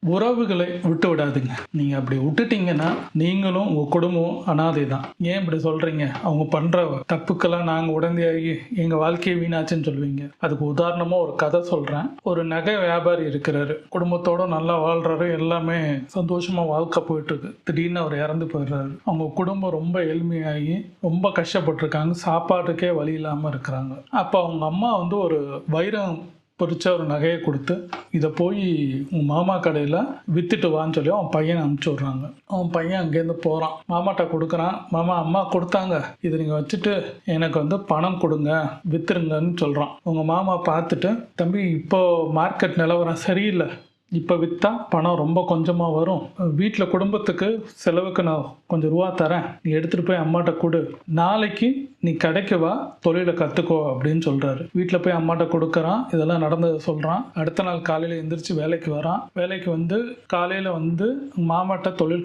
உறவுகளை விட்டு விடாதீங்க. நீங்க அப்படி விட்டுட்டீங்கன்னா, நீங்களும் உங்க குடும்பமும் அனாதை தான். ஏன் இப்படி சொல்றீங்க? அவங்க பண்ற தப்புக்கெல்லாம் நாங்க உடந்தையாகி எங்க வாழ்க்கையே வீணாச்சுன்னு சொல்லுவீங்க. அதுக்கு உதாரணமா ஒரு கதை சொல்றேன். ஒரு நகை வியாபாரி இருக்கிறாரு. குடும்பத்தோட நல்லா வாழ்றாரு. எல்லாமே சந்தோஷமா வாழ்க்கை போயிட்டு இருக்கு. திடீர்னு அவர் இறந்து போயிடுறாரு. அவங்க குடும்பம் ரொம்ப எளிமையாகி ரொம்ப கஷ்டப்பட்டிருக்காங்க. சாப்பாட்டுக்கே வழி இல்லாம இருக்கிறாங்க. அப்போ அவங்க அம்மா வந்து ஒரு வைரம் பொறிச்ச ஒரு நகையை கொடுத்து, இதை போய் உன் மாமா கடையில் வித்துட்டு வான்னு சொல்லி அவன் பையனை அனுப்பிச்சி விட்றாங்க. அவன் பையன் அங்கேருந்து போகிறான். மாமாட்ட கொடுக்குறான். மாமா, அம்மா கொடுத்தாங்க, இதை நீங்கள் வச்சுட்டு எனக்கு வந்து பணம் கொடுங்க, வித்துருங்கன்னு சொல்கிறான். உங்கள் மாமா பார்த்துட்டு, தம்பி இப்போ மார்க்கெட் நிலவரம் சரியில்லை, இப்போ விற்றா பணம் ரொம்ப கொஞ்சமாக வரும், வீட்டில் குடும்பத்துக்கு செலவுக்கு நான் கொஞ்சம் ரூபா தரேன், நீ எடுத்துகிட்டு போய் அம்மாட்ட கொடு, நாளைக்கு நீ கடைக்கு வா, தொழிலை கற்றுக்கோ அப்படின்னு சொல்கிறாரு. வீட்டில் போய் அம்மாட்ட கொடுக்குறான். இதெல்லாம் நடந்ததை சொல்கிறான். அடுத்த நாள் காலையில் எந்திரிச்சு வேலைக்கு வரான். வேலைக்கு வந்து காலையில் வந்து மாமாட்ட தொழில்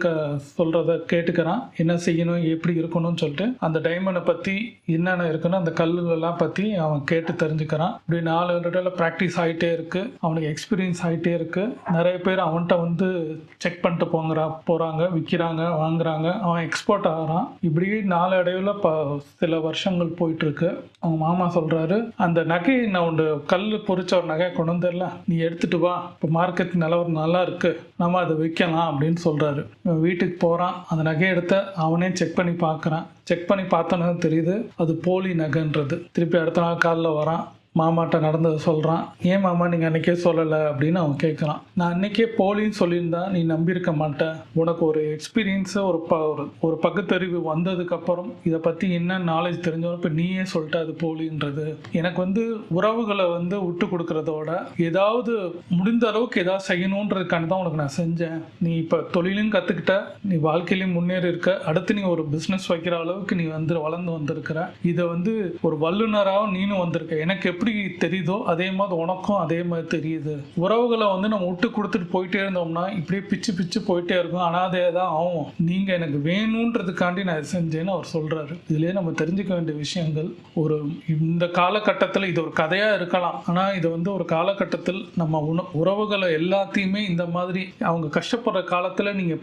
சொல்கிறத கேட்டுக்கிறான். என்ன செய்யணும், எப்படி இருக்கணும்னு சொல்லிட்டு அந்த டைமண்டை பற்றி என்னென்ன இருக்குன்னு அந்த கல்லுகளெல்லாம் பற்றி அவன் கேட்டு தெரிஞ்சுக்கிறான். இப்படி 4 வருடத்தில் ப்ராக்டிஸ் ஆகிட்டே இருக்குது. அவனுக்கு எக்ஸ்பீரியன்ஸ் ஆகிட்டே இருக்குது. நிறைய பேர் அவன்கிட்ட வந்து செக் பண்ணிட்டு போகிறாங்க, விற்கிறாங்க, வாங்குறாங்க. அவன் எக்ஸ்போர்ட் ஆகிறான். இப்படி நாளடைவில் சில வருஷங்கள் போயிட்டுருக்கு. அவங்க மாமா சொல்கிறாரு, அந்த நகை நான் ஒன்று கல் பொறிச்ச ஒரு நகை கொண்டு வந்துடல, நீ எடுத்துகிட்டு வா, இப்போ மார்க்கெட் நிலவரம் நல்லா இருக்குது, நம்ம அதை விற்கலாம் அப்படின்னு சொல்கிறாரு. வீட்டுக்கு போகிறான். அந்த நகையை எடுத்து அவனே செக் பண்ணி பார்க்குறான். செக் பண்ணி பார்த்தோன்னு தெரியுது அது போலி நகைன்றது. திருப்பி அடுத்த நாள் காலைல வரான். மாமாட்ட நடந்ததை சொல்கிறான். ஏன் மாமா நீங்கள் அன்றைக்கே சொல்லலை அப்படின்னு அவன் கேட்குறான். நான் அன்றைக்கே போலின்னு சொல்லியிருந்தா நீ நம்பியிருக்க மாட்டேன். உனக்கு ஒரு எக்ஸ்பீரியன்ஸு ஒரு பகுத்தறிவு வந்ததுக்கப்புறம் இதை பற்றி என்ன நாலேஜ் தெரிஞ்சவங்க இப்போ நீயே சொல்லிட்ட அது போலின்றது. எனக்கு வந்து உறவுகளை வந்து விட்டு கொடுக்குறதோட ஏதாவது முடிந்த அளவுக்கு ஏதாவது செய்யணுன்றதுக்காண்டி தான் உனக்கு நான் செஞ்சேன். நீ இப்போ தொழிலும் கற்றுக்கிட்ட, நீ வாழ்க்கையிலையும் முன்னேறி இருக்க, அடுத்து நீ ஒரு பிஸ்னஸ் வைக்கிற அளவுக்கு நீ வந்து வளர்ந்து வந்திருக்கிற, இதை வந்து ஒரு வல்லுநராக நீனும் வந்திருக்க. எனக்கு எப்படி தெரியுதோ அதே மாதிரி உனக்கும் அதே மாதிரி தெரியுது. உறவுகளை வந்து நம்ம விட்டு கொடுத்துட்டு போயிட்டே இருந்தோம்னா இப்படியே பிச்சு பிச்சு போயிட்டே இருக்கும், அனாதையாக தான் ஆகும். நீங்க எனக்கு வேணுன்றதுக்காண்டி நான் இதை செஞ்சேன்னு அவர் சொல்றாரு. இதுலயே நம்ம தெரிஞ்சுக்க வேண்டிய விஷயங்கள், ஒரு இந்த காலகட்டத்தில் இது ஒரு கதையா இருக்கலாம், ஆனா இது வந்து ஒரு காலகட்டத்தில் நம்ம உறவுகளை எல்லாத்தையுமே இந்த மாதிரி அவங்க கஷ்டப்படுற காலத்துல நீங்க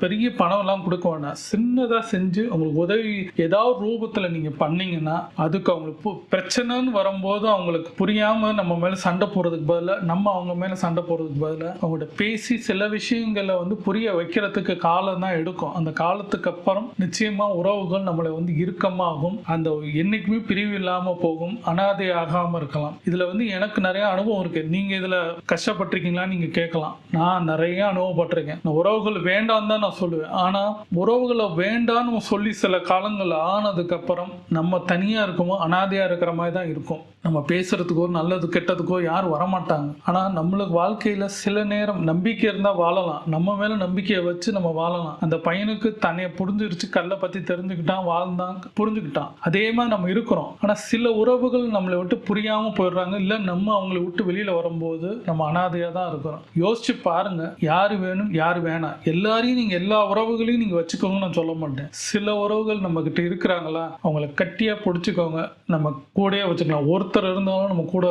பெரிய பணம் எல்லாம் கொடுக்க வேண்டாம், சின்னதா செஞ்சு அவங்களுக்கு உதவி ஏதாவது ரூபத்துல நீங்க பண்ணீங்கன்னா, அதுக்கு அவங்களுக்கு பிரச்சனைன்னு வரும்போது அவங்களுக்கு புரியாம நம்ம மேல சண்டை போறதுக்கு பதிலா, நம்ம அவங்க மேல சண்டை போறதுக்கு பதிலா அவங்கள்ட்ட பேசி சில விஷயங்களை வந்து புரிய வைக்கிறதுக்கு காலம் தான் எடுக்கும். அந்த காலத்துக்கு அப்புறம் நிச்சயமா உறவுகள் நம்மளை வந்து இறுக்கமாகும். அந்த என்னைக்குமே பிரிவு இல்லாம போகும். அனாதை ஆகாம இருக்கலாம். இதுல வந்து எனக்கு நிறைய அனுபவம் இருக்கு. நீங்க இதுல கஷ்டப்பட்டிருக்கீங்களா நீங்க கேட்கலாம். நான் நிறைய அனுபவப்பட்டிருக்கேன். நான் உறவுகள் வேண்டாம் தான் நான் சொல்லுவேன். ஆனா உறவுகளை வேண்டான்னு சொல்லி சில காலங்கள் ஆனதுக்கு அப்புறம் நம்ம தனியா இருக்குமோ அனாதையா இருக்கிற மாதிரி தான் இருக்கும். நம்ம பேசுறதுக்கோ நல்லது கெட்டதுக்கோ யாரும் வரமாட்டாங்க. ஆனா நம்மளுக்கு வாழ்க்கையில சில நேரம் நம்பிக்கை இருந்தா வாழலாம். நம்ம மேல நம்பிக்கையை வச்சு நம்ம வாழலாம். அந்த பையனுக்கு தன்னைய புரிஞ்சிருச்சு, கல்லை பத்தி தெரிஞ்சுக்கிட்டான், வாழ்ந்தான், புரிஞ்சுக்கிட்டான். அதே மாதிரி நம்ம இருக்கிறோம். ஆனா சில உறவுகள் நம்மளை விட்டு புரியாம போயிடுறாங்க. இல்ல நம்ம அவங்களை விட்டு வெளியில வரும்போது நம்ம அனாதையா தான் இருக்கிறோம். யோசிச்சு பாருங்க, யாரு வேணும் யாரு வேணாம். எல்லாரையும் நீங்க எல்லா உறவுகளையும் நீங்க வச்சுக்கோங்கன்னு நான் சொல்ல மாட்டேன். சில உறவுகள் நம்ம கிட்ட இருக்கிறாங்களா, அவங்கள கட்டியா பிடிச்சிக்கோங்க, நம்ம கூடயே வச்சுக்கலாம். ஒருத்தர் இருந்தாலும் நம்ம கூட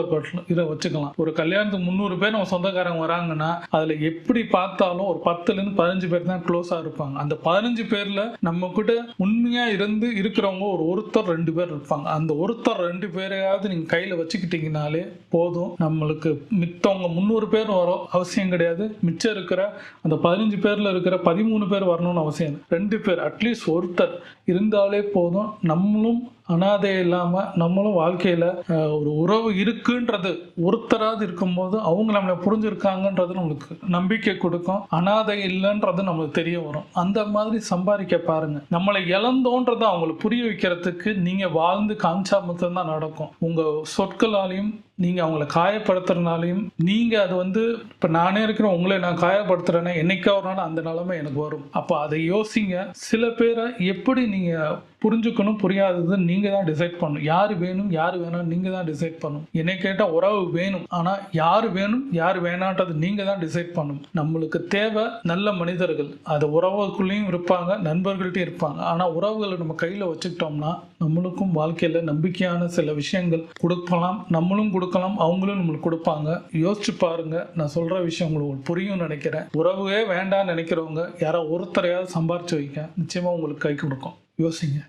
இதை வச்சுக்கலாம். ஒரு கல்யாணத்துக்கு 300 பேர் நம்ம சொந்தக்காரங்க வராங்கன்னா அதுல எப்படி பார்த்தாலும் ஒரு 10லேருந்து 15 பேர் தான் க்ளோஸா இருப்பாங்க. அந்த 15 பேர்ல நம்ம கிட்ட உண்மையா இருந்து இருக்கிறவங்க ஒருத்தர் 2 பேர் இருப்பாங்க. அந்த ஒருத்தர் 2 பேரையாவது நீங்க கையில வச்சுக்கிட்டீங்கனாலே போதும். நம்மளுக்கு மித்தவங்க 300 பேர் வரும் அவசியம் கிடையாது. மிச்சம் இருக்கிற அந்த 15 பேர்ல இருக்கிற 13 பேர் வரணும்னு அவசியம். 2 பேர் அட்லீஸ்ட் ஒருத்தர் இருந்தாலே போதும். நம்மளும் அனாதை இல்லாம நம்மளும் வாழ்க்கையில ஒரு உறவு இருக்குன்றது ஒருத்தராவது இருக்கும்போது அவங்க நம்மளை புரிஞ்சிருக்காங்கன்றது நம்மளுக்கு நம்பிக்கை கொடுக்கும். அனாதை இல்லைன்றது நம்மளுக்கு தெரிய வரும். அந்த மாதிரி சம்பாதிக்க பாருங்க. நம்மளை இழந்தோன்றதை அவங்களுக்கு புரிய வைக்கிறதுக்கு நீங்க வாழ்ந்து காமிச்சா மட்டும்தான் நடக்கும். உங்க சொற்களாலையும் நீங்க அவங்கள காயப்படுத்துறதுனாலையும் நீங்க அது வந்து இப்ப நானே இருக்கிறேன், உங்களை நான் காயப்படுத்துறேன்னா என்னைக்கா ஒரு நாள் அந்த நிலைமை எனக்கு வரும். அப்போ அதை யோசிங்க. சில பேரை எப்படி நீங்க புரிஞ்சுக்கணும் புரியாதது நீங்க தான் டிசைட் பண்ணணும். யாரு வேணும் யாரு வேணாம் நீங்க தான் டிசைட் பண்ணணும். என்னை கேட்டா உறவு வேணும், ஆனா யாரு வேணும் யாரு வேணான்றது நீங்க தான் டிசைட் பண்ணணும். நம்மளுக்கு தேவை நல்ல மனிதர்கள். அது உறவுக்குள்ளேயும் இருப்பாங்க, நண்பர்கள்ட்டையும் இருப்பாங்க. ஆனா உறவுகளை நம்ம கையில வச்சுக்கிட்டோம்னா நம்மளுக்கும் வாழ்க்கையில நம்பிக்கையான சில விஷயங்கள் கொடுக்கலாம், நம்மளும் கொடுக்கலாம், அவங்களும் நம்மளுக்கு கொடுப்பாங்க. யோசிச்சு பாருங்க. நான் சொல்ற விஷயம் உங்களுக்கு புரியும் நினைக்கிறேன். உறவே வேண்டாம்னு நினைக்கிறவங்க யாரோ ஒருத்தரையாவது சம்பாரிச்சு வைக்க, நிச்சயமா உங்களுக்கு கை கொடுக்கும். யோசிங்க.